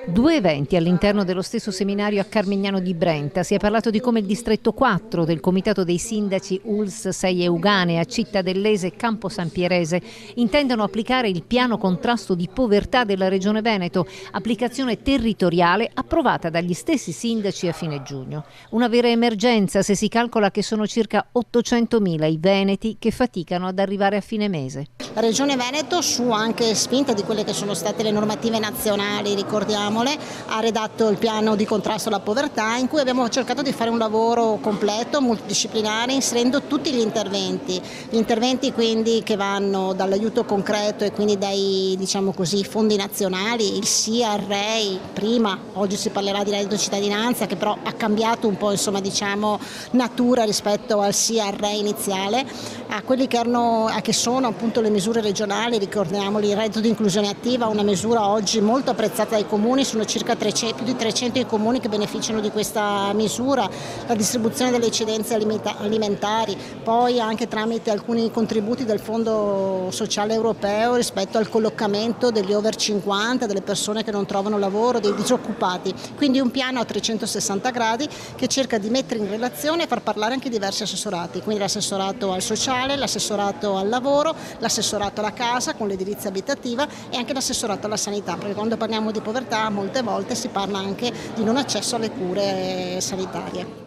Due eventi all'interno dello stesso seminario a Carmignano di Brenta. Si è parlato di come il distretto 4 del Comitato dei Sindaci ULSS 6 Euganea, Cittadellese e Campo San Pierese intendono applicare il piano contrasto di povertà della Regione Veneto, applicazione territoriale approvata dagli stessi sindaci a fine giugno. Una vera emergenza se si calcola che sono circa 800.000 i veneti che faticano ad arrivare a fine mese. La Regione Veneto, su anche spinta di quelle che sono state le normative nazionali, ricordiamole, ha redatto il piano di contrasto alla povertà, in cui abbiamo cercato di fare un lavoro completo, multidisciplinare, inserendo tutti gli interventi quindi che vanno dall'aiuto concreto e quindi dai, diciamo così, fondi nazionali, il SIA, il REI, prima, oggi si parlerà di reddito di cittadinanza, che però ha cambiato un po', insomma, diciamo, natura rispetto al SIA, al REI iniziale, a quelli che sono appunto le misure regionali. Ricordiamoli, il reddito di inclusione attiva, una misura oggi molto apprezzata dai comuni, sono circa più di 300 i comuni che beneficiano di questa misura, la distribuzione delle eccedenze alimentari, poi anche tramite alcuni contributi del Fondo Sociale Europeo rispetto al collocamento degli over 50, delle persone che non trovano lavoro, dei disoccupati. Quindi un piano a 360 gradi che cerca di mettere in relazione e far parlare anche diversi assessorati, quindi l'assessorato al sociale, l'assessorato al lavoro, l'assessorato alla casa con l'edilizia abitativa e anche l'assessorato alla sanità, perché quando parliamo di povertà molte volte si parla anche di non accesso alle cure sanitarie.